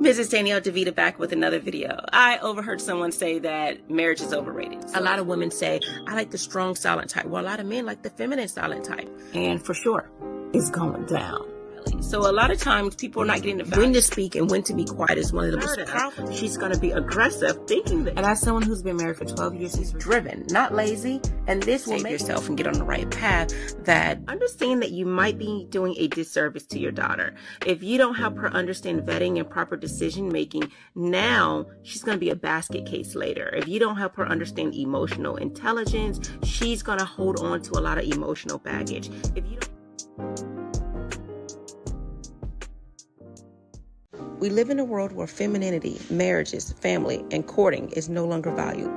Mrs. Danielle DeVita back with another video. I overheard someone say that marriage is overrated. A lot of women say, I like the strong silent type. Well, a lot of men like the feminine silent type. And for sure, it's going down. So a lot of times people are not getting the value. When to speak and when to be quiet is one of the most powerful. She's going to be aggressive, thinking that. And as someone who's been married for 12 years, she's driven, not lazy. And this will make yourself and get on the right path. That understand that you might be doing a disservice to your daughter if you don't help her understand vetting and proper decision making. Now she's going to be a basket case later. If you don't help her understand emotional intelligence, she's going to hold on to a lot of emotional baggage. If you don't. We live in a world where femininity, marriages, family, and courting is no longer valued.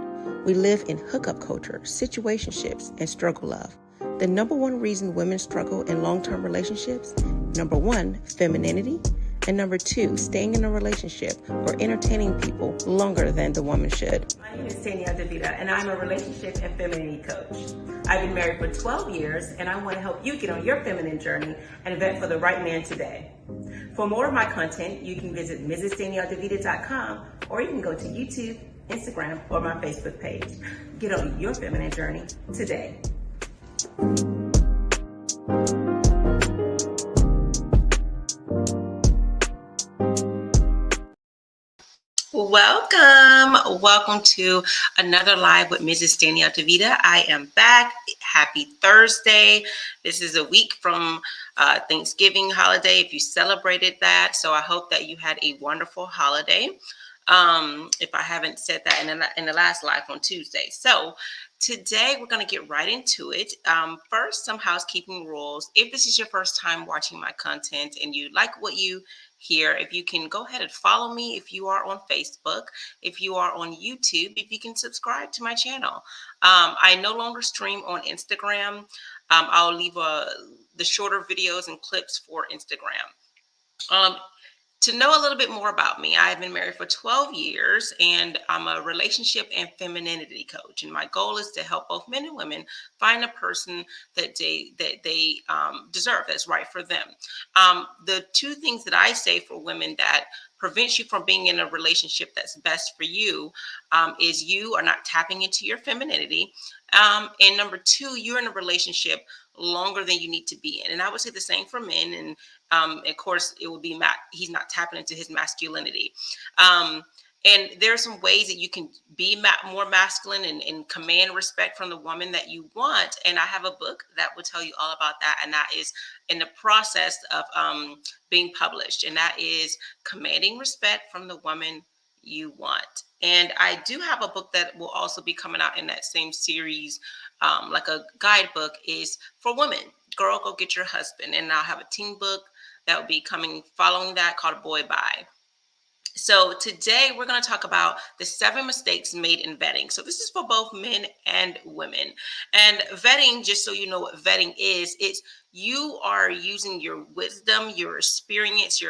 We live in hookup culture, situationships, and struggle love. The number one reason women struggle in long-term relationships, number one, femininity, and number two, staying in a relationship or entertaining people longer than the woman should. My name is Danielle DeVita, and I'm a relationship and femininity coach. I've been married for 12 years, and I want to help you get on your feminine journey and vet for the right man today. For more of my content, you can visit MrsDanielleDeVita.com, or you can go to YouTube, Instagram, or my Facebook page. Get on your feminine journey today. Welcome to another live with Mrs. Danielle DeVita. I am back. Happy Thursday. This is a week from Thanksgiving holiday, if you celebrated that. So I hope that you had a wonderful holiday. If I haven't said that in the last live on Tuesday. So today we're going to get right into it. First, some housekeeping rules. If this is your first time watching my content and you like what you hear, if you can go ahead and follow me, if you are on Facebook, if you are on YouTube, if you can subscribe to my channel. I no longer stream on Instagram. I'll leave the shorter videos and clips for Instagram. To know a little bit more about me, I've been married for 12 years and I'm a relationship and femininity coach. And my goal is to help both men and women find a person that they deserve, that's right for them. The two things that I say for women that prevents you from being in a relationship that's best for you is you are not tapping into your femininity. And number two, you're in a relationship longer than you need to be in. And I would say the same for men. And of course, it would be he's not tapping into his masculinity. And there are some ways that you can be more masculine and command respect from the woman that you want. And I have a book that will tell you all about that. And that is in the process of being published. And that is Commanding Respect from the Woman You Want. And I do have a book that will also be coming out in that same series, like a guidebook, is for women. Girl, Go Get Your Husband. And I'll have a teen book that will be coming following that called Boy Bye. So today we're going to talk about the 7 mistakes made in vetting. So this is for both men and women. And vetting, just so you know what vetting is, it's you are using your wisdom, your experience,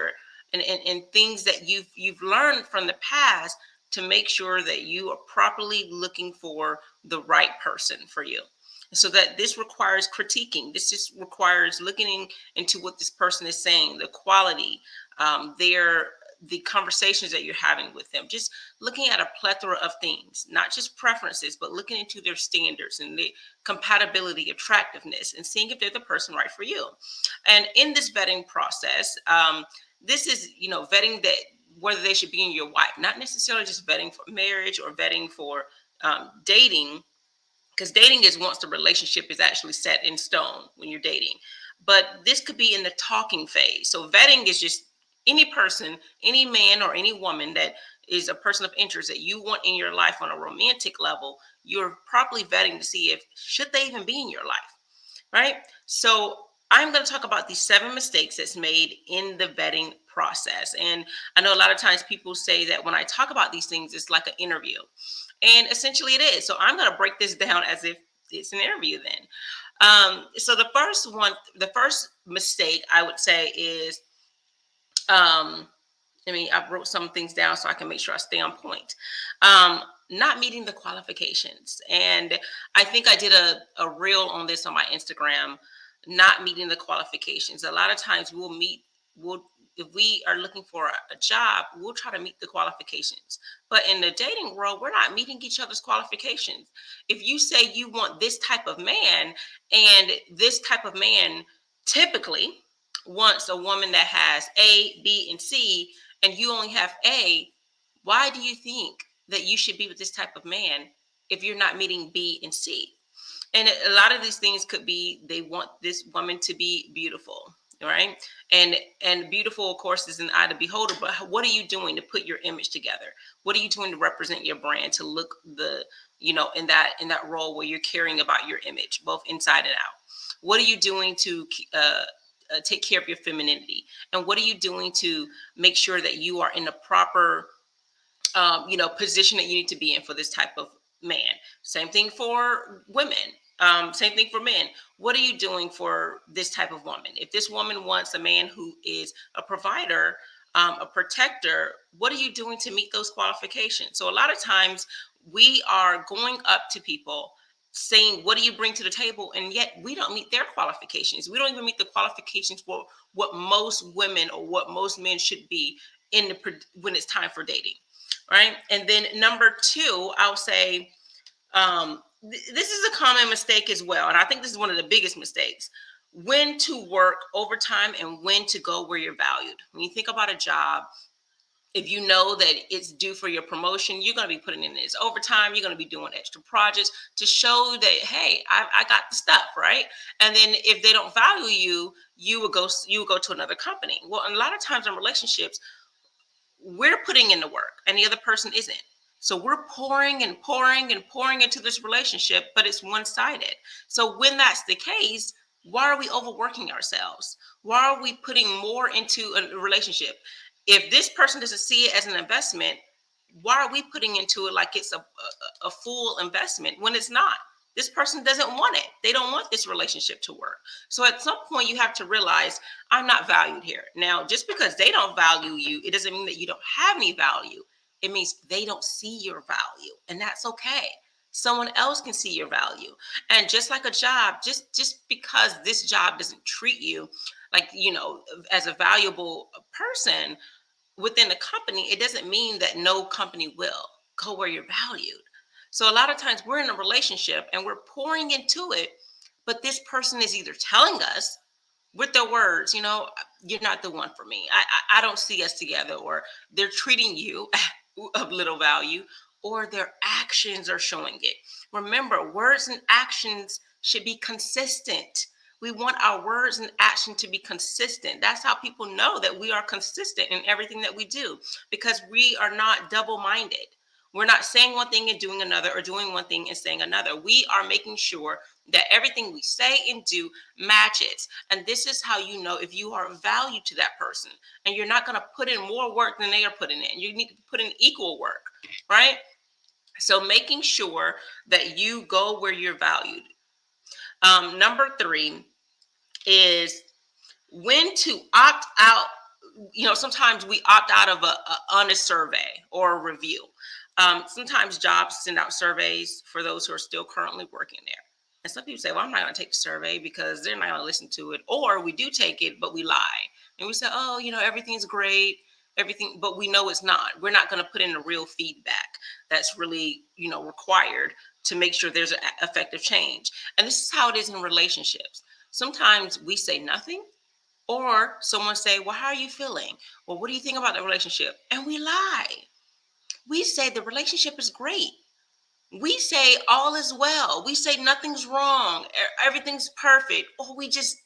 and things that you've learned from the past to make sure that you are properly looking for the right person for you. So that this requires critiquing. This just requires looking into what this person is saying, the quality, the conversations that you're having with them, just looking at a plethora of things, not just preferences, but looking into their standards and the compatibility, attractiveness, and seeing if they're the person right for you. And in this vetting process, this is, vetting that whether they should be in your wife, not necessarily just vetting for marriage or vetting for dating. Because dating is once the relationship is actually set in stone when you're dating. But this could be in the talking phase. So vetting is just any person, any man or any woman that is a person of interest that you want in your life on a romantic level. You're properly vetting to see if should they even be in your life, right? So I'm going to talk about these 7 mistakes that's made in the vetting process. And I know a lot of times people say that when I talk about these things, it's like an interview. And essentially it is. So I'm going to break this down as if it's an interview then. So the first mistake I would say is, I wrote some things down so I can make sure I stay on point. Not meeting the qualifications. And I think I did a reel on this on my Instagram, not meeting the qualifications. A lot of times we'll meet if we are looking for a job, we'll try to meet the qualifications. But in the dating world, we're not meeting each other's qualifications. If you say you want this type of man, and this type of man typically wants a woman that has A, B, and C, and you only have A, why do you think that you should be with this type of man if you're not meeting B and C? And a lot of these things could be they want this woman to be beautiful, right? And beautiful, of course, is an eye to beholder. But what are you doing to put your image together? What are you doing to represent your brand, to look in that role where you're caring about your image, both inside and out? What are you doing to take care of your femininity? And what are you doing to make sure that you are in the proper position that you need to be in for this type of man? Same thing for women. Same thing for men. What are you doing for this type of woman? If this woman wants a man who is a provider, a protector, what are you doing to meet those qualifications? So a lot of times we are going up to people saying, what do you bring to the table? And yet we don't meet their qualifications. We don't even meet the qualifications for what most women or what most men should be when it's time for dating. Right. And then number two, I'll say, this is a common mistake as well. And I think this is one of the biggest mistakes: when to work overtime and when to go where you're valued. When you think about a job, if you know that it's due for your promotion, you're going to be putting in this overtime. You're going to be doing extra projects to show that, hey, I got the stuff, right? And then if they don't value you, you will go to another company. Well, a lot of times in relationships, we're putting in the work and the other person isn't. So we're pouring and pouring and pouring into this relationship, but it's one-sided. So when that's the case, why are we overworking ourselves? Why are we putting more into a relationship? If this person doesn't see it as an investment, why are we putting into it like it's a full investment when it's not? This person doesn't want it. They don't want this relationship to work. So at some point you have to realize, I'm not valued here. Now, just because they don't value you, it doesn't mean that you don't have any value. It means they don't see your value, and that's okay. Someone else can see your value. And just like a job, just because this job doesn't treat you like, as a valuable person within the company, it doesn't mean that no company will. Go where you're valued. So a lot of times we're in a relationship and we're pouring into it, but this person is either telling us with their words, you're not the one for me. I don't see us together, or they're treating you of little value, or their actions are showing it. Remember, words and actions should be consistent. We want our words and action to be consistent. That's how people know that we are consistent in everything that we do, because we are not double-minded. We're not saying one thing and doing another, or doing one thing and saying another. We are making sure that everything we say and do matches. And this is how you know if you are of value to that person. And you're not going to put in more work than they are putting in. You need to put in equal work, right? So making sure that you go where you're valued. Number three is when to opt out. Sometimes we opt out of a honest survey or a review. Sometimes jobs send out surveys for those who are still currently working there. And some people say, well, I'm not going to take the survey because they're not going to listen to it. Or we do take it, but we lie. And we say, oh, everything's great, everything, but we know it's not. We're not going to put in the real feedback that's really, required to make sure there's an effective change. And this is how it is in relationships. Sometimes we say nothing, or someone say, well, how are you feeling? Well, what do you think about the relationship? And we lie. We say the relationship is great. We say all is well. We say nothing's wrong. Everything's perfect. Or we just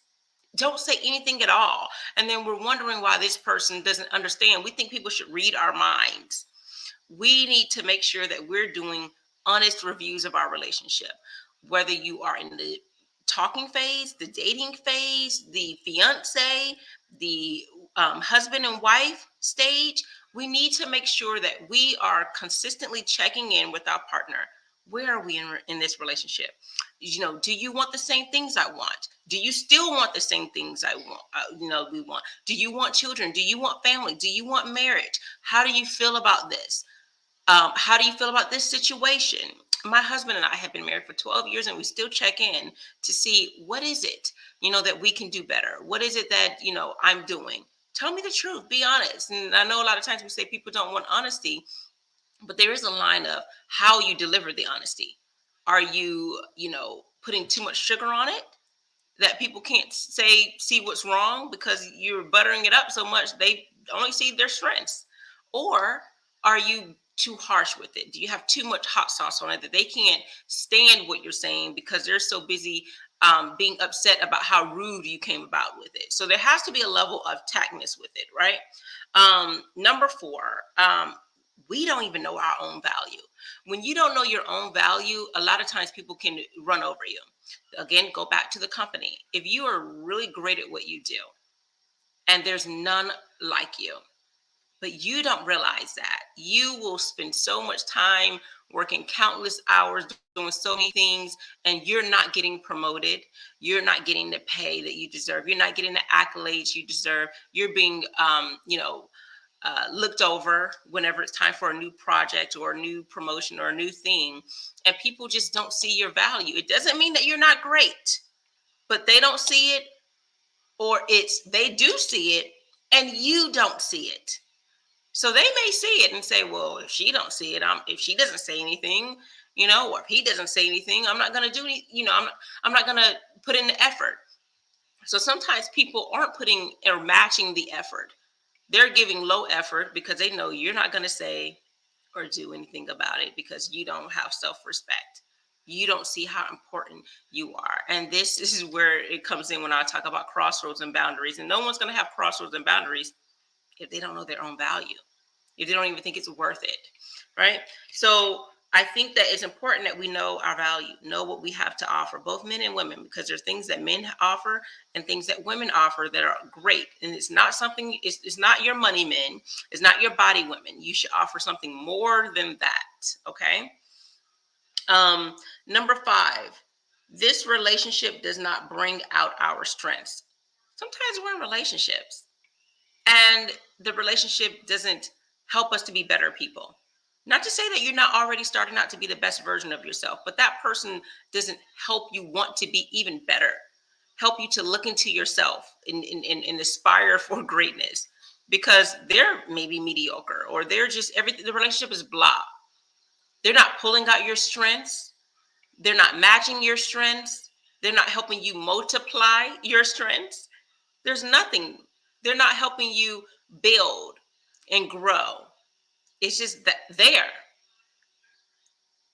don't say anything at all. And then we're wondering why this person doesn't understand. We think people should read our minds. We need to make sure that we're doing honest reviews of our relationship, whether you are in the talking phase, the dating phase, the fiance, the husband and wife stage. We need to make sure that we are consistently checking in with our partner. Where are we in this relationship? Do you want the same things I want? Do you still want the same things I want? We want. Do you want children? Do you want family? Do you want marriage? How do you feel about this? How do you feel about this situation? My husband and I have been married for 12 years, and we still check in to see what is it, that we can do better. What is it that, I'm doing Tell me the truth. Be honest. And I know a lot of times we say people don't want honesty, but there is a line of how you deliver the honesty. Are you, putting too much sugar on it that people can't see what's wrong because you're buttering it up so much they only see their strengths? Or are you too harsh with it? Do you have too much hot sauce on it that they can't stand what you're saying because they're so busy being upset about how rude you came about with it? So there has to be a level of tactness with it, right? Number four, we don't even know our own value. When you don't know your own value, a lot of times people can run over you. Again, go back to the company. If you are really great at what you do and there's none like you, but you don't realize that, you will spend so much time working countless hours doing so many things, and you're not getting promoted. You're not getting the pay that you deserve. You're not getting the accolades you deserve. You're being, looked over whenever it's time for a new project or a new promotion or a new thing, and people just don't see your value. It doesn't mean that you're not great, but they don't see it, or they do see it and you don't see it. So they may see it and say, well, if she don't see it, if she doesn't say anything, or if he doesn't say anything, I'm not going to do any, I'm not going to put in the effort. So sometimes people aren't putting or matching the effort. They're giving low effort because they know you're not going to say or do anything about it because you don't have self-respect. You don't see how important you are. And this is where it comes in when I talk about crossroads and boundaries. And no one's going to have crossroads and boundaries if they don't know their own value, if they don't even think it's worth it, right? So I think that it's important that we know our value, know what we have to offer, both men and women, because there's things that men offer and things that women offer that are great. And it's not something, it's not your money men, it's not your body women. You should offer something more than that, okay? Number five, this relationship does not bring out our strengths. Sometimes we're in relationships and the relationship doesn't help us to be better people. Not to say that you're not already starting out to be the best version of yourself, but that person doesn't help you want to be even better, help you to look into yourself and aspire for greatness, because they're maybe mediocre or they're just everything. The relationship is blah. They're not pulling out your strengths. They're not matching your strengths. They're not helping you multiply your strengths. There's nothing. They're not helping you build and grow. It's just that there.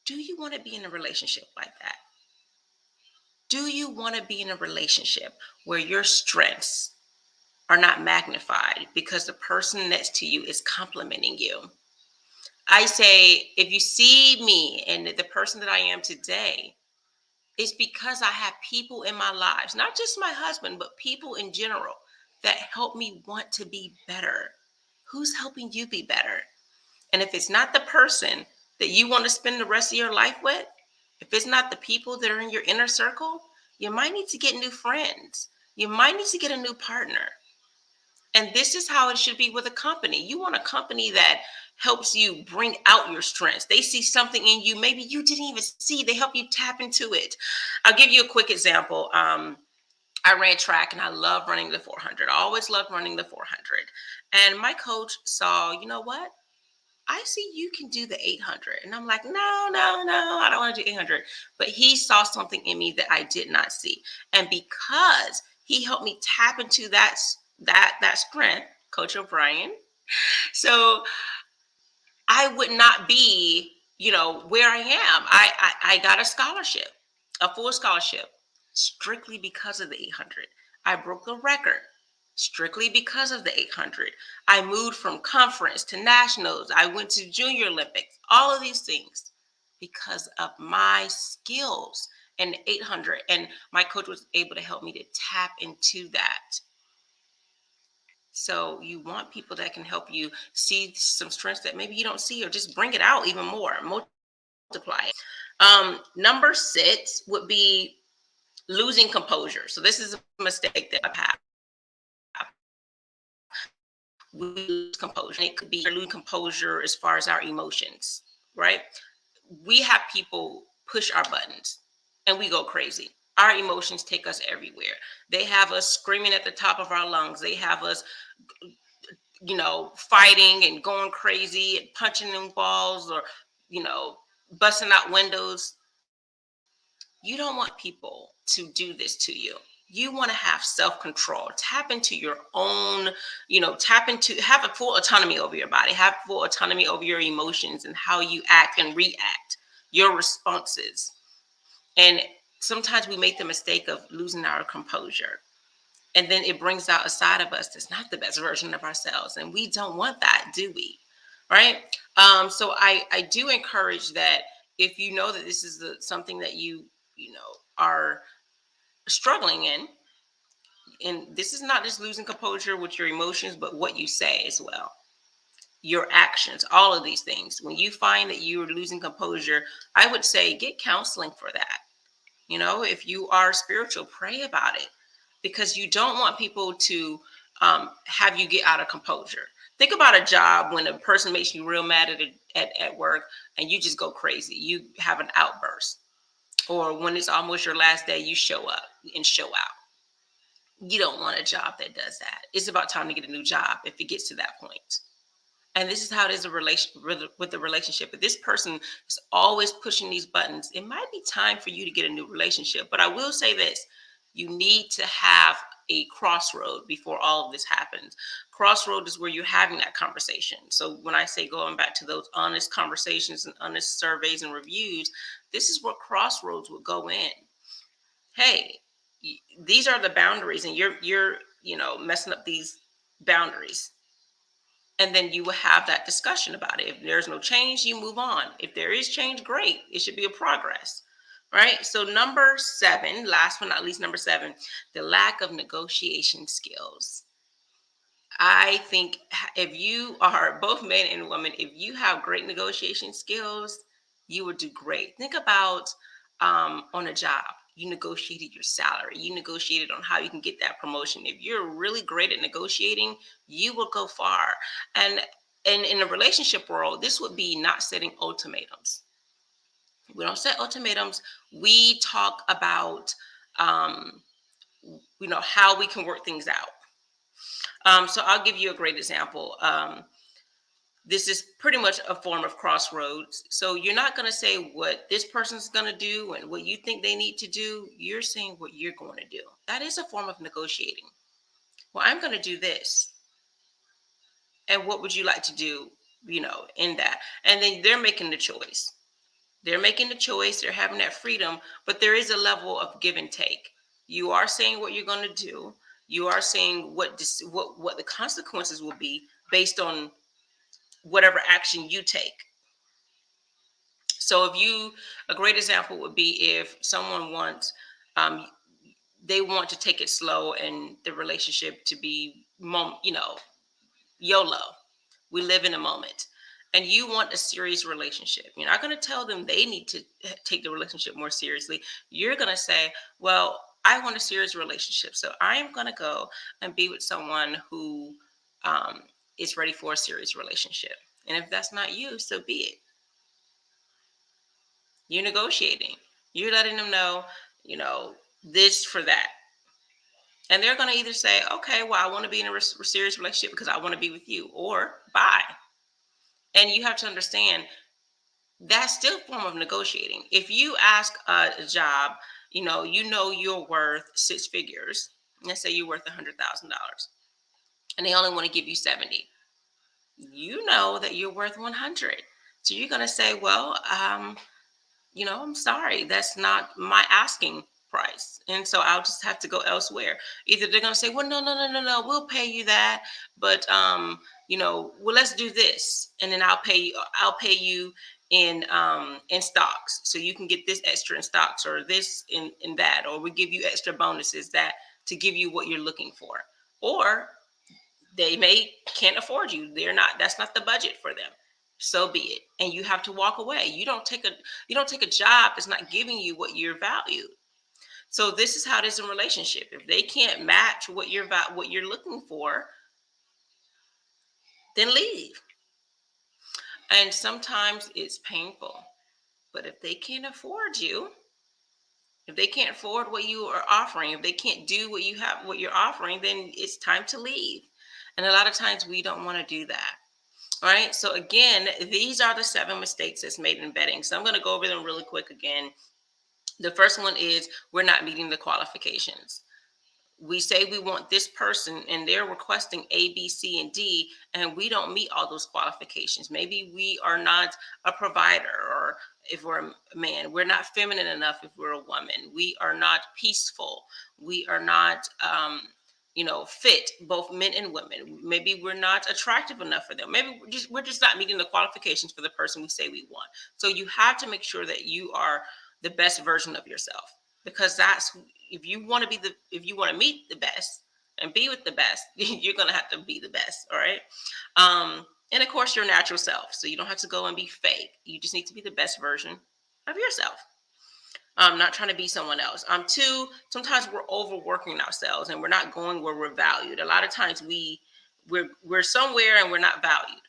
Do you want to be in a relationship like that? Do you want to be in a relationship where your strengths are not magnified because the person next to you is complimenting you? I say, if you see me and the person that I am today, it's because I have people in my lives, not just my husband, but people in general that help me want to be better. Who's helping you be better? And if it's not the person that you want to spend the rest of your life with, if it's not the people that are in your inner circle, you might need to get new friends. You might need to get a new partner. And this is how it should be with a company. You want a company that helps you bring out your strengths. They see something in you maybe you didn't even see. They help you tap into it. I'll give you a quick example. I ran track and I love running the 400. I always loved running the 400. And my coach saw, you know what? I see you can do the 800. And I'm like, no, I don't want to do 800. But he saw something in me that I did not see. And because he helped me tap into that strength, Coach O'Brien, so I would not be, where I am. I got a scholarship, a full scholarship, strictly because of the 800. I broke the record strictly because of the 800. I moved from conference to nationals. I went to Junior Olympics, all of these things because of my skills and 800. And my coach was able to help me to tap into that. So you want people that can help you see some strengths that maybe you don't see, or just bring it out even more, multiply it. Number 6 would be losing composure. So this is a mistake that I've had. We lose composure. It could be losing composure as far as our emotions, right? We have people push our buttons and we go crazy. Our emotions take us everywhere. They have us screaming at the top of our lungs. They have us, fighting and going crazy and punching in walls, or, busting out windows. You don't want people to do this to you. You want to have self-control. Tap into your own, have a full autonomy over your body, have full autonomy over your emotions and how you act and react, your responses. And sometimes we make the mistake of losing our composure. And then it brings out a side of us that's not the best version of ourselves. And we don't want that, do we? Right? So I do encourage that if you know that this is something that are struggling in, and this is not just losing composure with your emotions, but what you say as well, your actions, all of these things. When you find that you're losing composure, I would say get counseling for that. If you are spiritual, pray about it, because you don't want people to have you get out of composure. Think about a job when a person makes you real mad at work, and you just go crazy. You have an outburst. Or when it's almost your last day, you show up and show out. You don't want a job that does that. It's about time to get a new job if it gets to that point. And this is how it is with the relationship. If this person is always pushing these buttons, it might be time for you to get a new relationship. But I will say this: you need to have a crossroad before all of this happens. Crossroad is where you're having that conversation. So when I say going back to those honest conversations and honest surveys and reviews, this is where crossroads would go in. Hey, these are the boundaries, and you're messing up these boundaries. And then you will have that discussion about it. If there's no change, you move on. If there is change, great. It should be a progress. Right? So number 7, last but not least, number 7, the lack of negotiation skills. I think if you are both men and women, if you have great negotiation skills, you would do great. Think about on a job, you negotiated your salary, you negotiated on how you can get that promotion. If you're really great at negotiating, you will go far. And in the relationship world, this would be not setting ultimatums. We don't set ultimatums. We talk about how we can work things out. So I'll give you a great example. This is pretty much a form of crossroads. So you're not going to say what this person's going to do and what you think they need to do. You're saying what you're going to do. That is a form of negotiating. Well, I'm going to do this. And what would you like to do, in that? And then they're making the choice. They're making the choice. They're having that freedom. But there is a level of give and take. You are saying what you're going to do. You are saying what the consequences will be based on whatever action you take. So a great example would be if someone wants, they want to take it slow and the relationship to be, YOLO. We live in a moment. And you want a serious relationship. You're not going to tell them they need to take the relationship more seriously. You're going to say, well, I want a serious relationship. So I am going to go and be with someone who is ready for a serious relationship. And if that's not you, so be it. You're negotiating. You're letting them know, this for that. And they're going to either say, okay, well, I want to be in a serious relationship because I want to be with you, or bye. And you have to understand that's still a form of negotiating. If you ask a job, you're worth 6 figures. Let's say you're worth $100,000 and they only want to give you 70. You know that you're worth 100. So you're going to say, well, I'm sorry, that's not my asking price. And so I'll just have to go elsewhere. Either they're going to say, well, no, we'll pay you that. But, well, let's do this. And then I'll pay you in stocks. So you can get this extra in stocks, or this in that, or we give you extra bonuses that to give you what you're looking for. Or they can't afford you. That's not the budget for them. So be it. And you have to walk away. You don't take a job that's not giving you what you're valued. So this is how it is in relationship. If they can't match what you're looking for, then leave. And sometimes it's painful. But if they can't afford you, If they can't afford what you are offering, if they can't do what you're offering, then it's time to leave. And a lot of times we don't want to do that. All right. So again, these are the 7 mistakes that's made in vetting. So I'm going to go over them really quick again. The first one is we're not meeting the qualifications. We say we want this person and they're requesting A, B, C, and D, and we don't meet all those qualifications. Maybe we are not a provider, or if we're a man, we're not feminine enough if we're a woman. We are not peaceful. We are not, fit, both men and women. Maybe we're not attractive enough for them. Maybe we're just not meeting the qualifications for the person we say we want. So you have to make sure that you are the best version of yourself, because that's, if you want to meet the best and be with the best, you're going to have to be the best. All right. And of course, your natural self. So you don't have to go and be fake. You just need to be the best version of yourself. Not trying to be someone else. Two, sometimes we're overworking ourselves and we're not going where we're valued. A lot of times we're somewhere and we're not valued,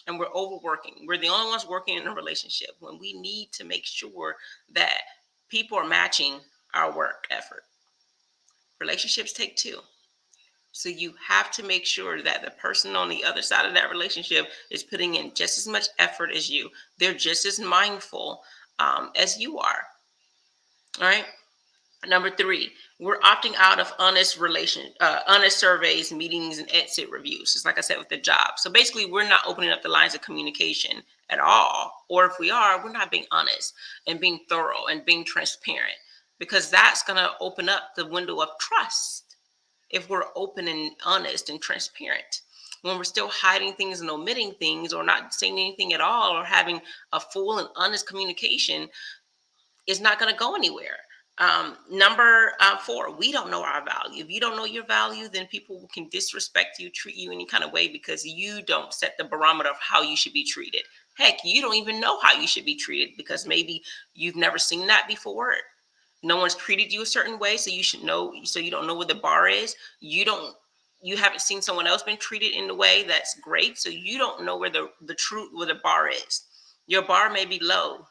and we're overworking. We're the only ones working in a relationship when we need to make sure that people are matching our work effort. Relationships take two. So you have to make sure that the person on the other side of that relationship is putting in just as much effort as you. They're just as mindful as you are. All right. Number 3, we're opting out of honest surveys, meetings, and exit reviews. Just like I said with the job. So basically, we're not opening up the lines of communication at all. Or if we are, we're not being honest and being thorough and being transparent, because that's going to open up the window of trust if we're open and honest and transparent. When we're still hiding things and omitting things, or not saying anything at all, or having a full and honest communication, it's not going to go anywhere. Number 4, we don't know our value. If you don't know your value, then people can disrespect you, treat you any kind of way, because you don't set the barometer of how you should be treated. Heck, you don't even know how you should be treated, because maybe you've never seen that before. No one's treated you a certain way, so you should know. So you don't know what the bar is. You haven't seen someone else been treated in a way that's great, so you don't know where the bar is. Your bar may be low.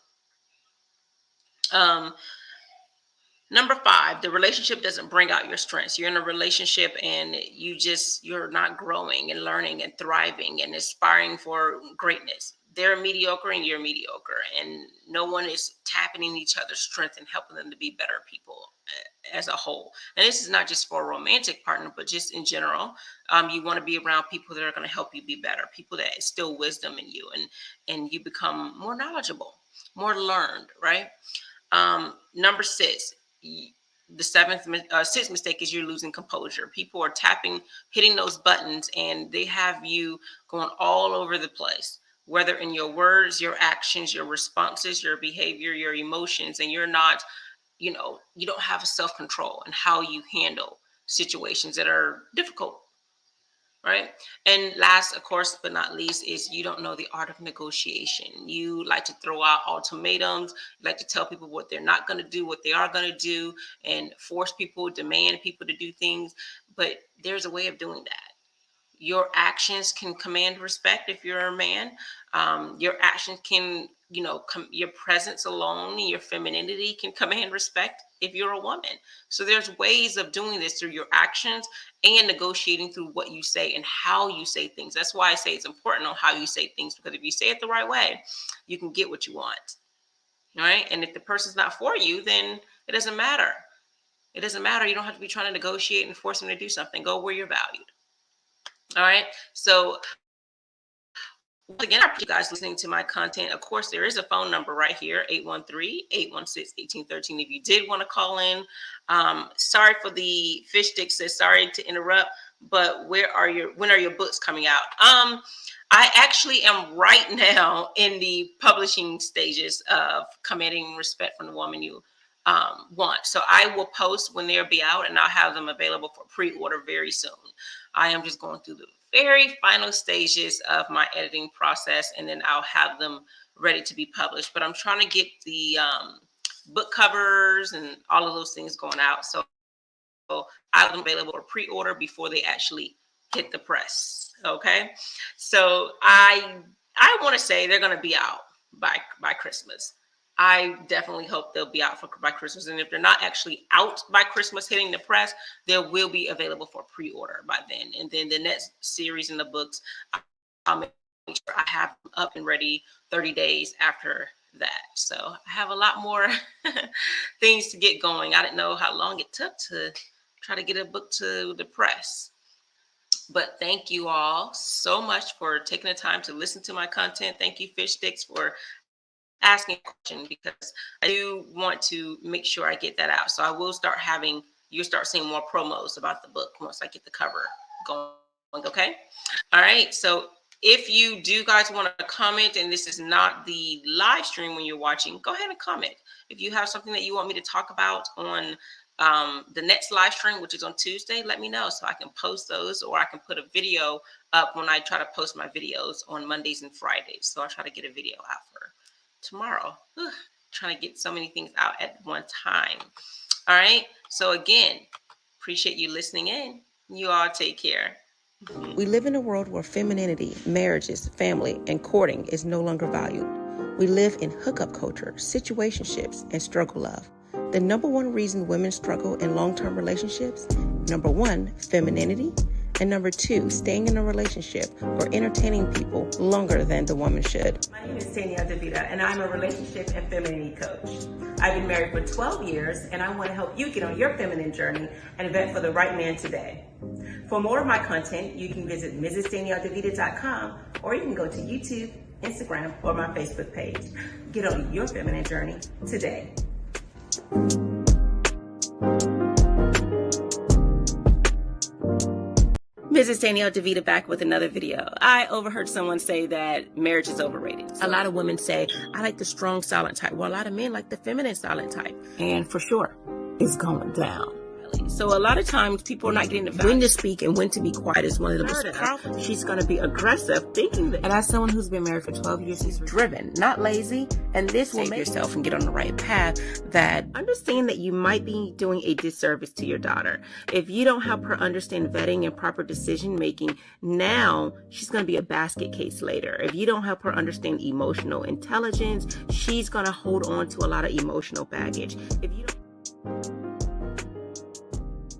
Number 5, the relationship doesn't bring out your strengths. You're in a relationship and you're not growing and learning and thriving and aspiring for greatness. They're mediocre and you're mediocre, and no one is tapping in each other's strength and helping them to be better people as a whole. And this is not just for a romantic partner, but just in general. You want to be around people that are going to help you be better, people that instill wisdom in you, and you become more knowledgeable, more learned, right? Number 6, the sixth mistake is you're losing composure. People are hitting those buttons, and they have you going all over the place, whether in your words, your actions, your responses, your behavior, your emotions, and you're not, you don't have a self-control in how you handle situations that are difficult. Right. And last, of course, but not least, is you don't know the art of negotiation. You like to throw out ultimatums. You like to tell people what they're not going to do, what they are going to do, and demand people to do things. But there's a way of doing that. Your actions can command respect if you're a man. Your actions can, your presence alone, your femininity can command respect if you're a woman. So there's ways of doing this through your actions and negotiating through what you say and how you say things. That's why I say it's important on how you say things, because if you say it the right way, you can get what you want. All right. And if the person's not for you, then it doesn't matter. It doesn't matter. You don't have to be trying to negotiate and force them to do something. Go where you're valued. All right. So once again, I appreciate you guys listening to my content. Of course, there is a phone number right here, 813-816-1813. If you did want to call in, sorry for the fish stick, says sorry to interrupt, but when are your books coming out? I actually am right now in the publishing stages of Commanding Respect from the Woman You Want. So I will post when they'll be out, and I'll have them available for pre-order very soon. I am just going through the very final stages of my editing process, and then I'll have them ready to be published. But I'm trying to get the book covers and all of those things going out. So I'll have them available for pre-order before they actually hit the press. Okay. So I want to say they're going to be out by Christmas. I definitely hope they'll be out by Christmas. And if they're not actually out by Christmas hitting the press, they will be available for pre-order by then. And then the next series in the books, I'll make sure I have them up and ready 30 days after that. So I have a lot more things to get going. I didn't know how long it took to try to get a book to the press. But thank you all so much for taking the time to listen to my content. Thank you, Fish Sticks, for asking a question, because I do want to make sure I get that out. So I will start you'll start seeing more promos about the book once I get the cover going. Okay. All right. So if you do guys want to comment, and this is not the live stream when you're watching, go ahead and comment. If you have something that you want me to talk about on the next live stream, which is on Tuesday, let me know so I can post those, or I can put a video up when I try to post my videos on Mondays and Fridays. So I'll try to get a video out for tomorrow. Trying to get so many things out at one time. All right. So again, appreciate you listening in. You all take care. We live in a world where femininity, marriages, family, and courting is no longer valued. We live in hookup culture, situationships, and struggle love. The number one reason women struggle in long-term relationships, number one, femininity, and number two, staying in a relationship or entertaining people longer than the woman should. My name is Tania DeVita, and I'm a relationship and femininity coach. I've been married for 12 years, and I want to help you get on your feminine journey and vet for the right man today. For more of my content, you can visit MrsDanielleDeVita.com, or you can go to YouTube, Instagram, or my Facebook page. Get on your feminine journey today. Mrs. Danielle DeVita back with another video. I overheard someone say that marriage is overrated. A lot of women say, I like the strong silent type. Well, a lot of men like the feminine silent type. And for sure, it's going down. So a lot of times people are not getting the value. When to speak and when to be quiet is one of the most powerful. She's going to be aggressive thinking that. And as someone who's been married for 12 years, she's driven, not lazy. And this will make yourself and get on the right path. That understand that you might be doing a disservice to your daughter. If you don't help her understand vetting and proper decision making, now she's going to be a basket case later. If you don't help her understand emotional intelligence, she's going to hold on to a lot of emotional baggage. If you don't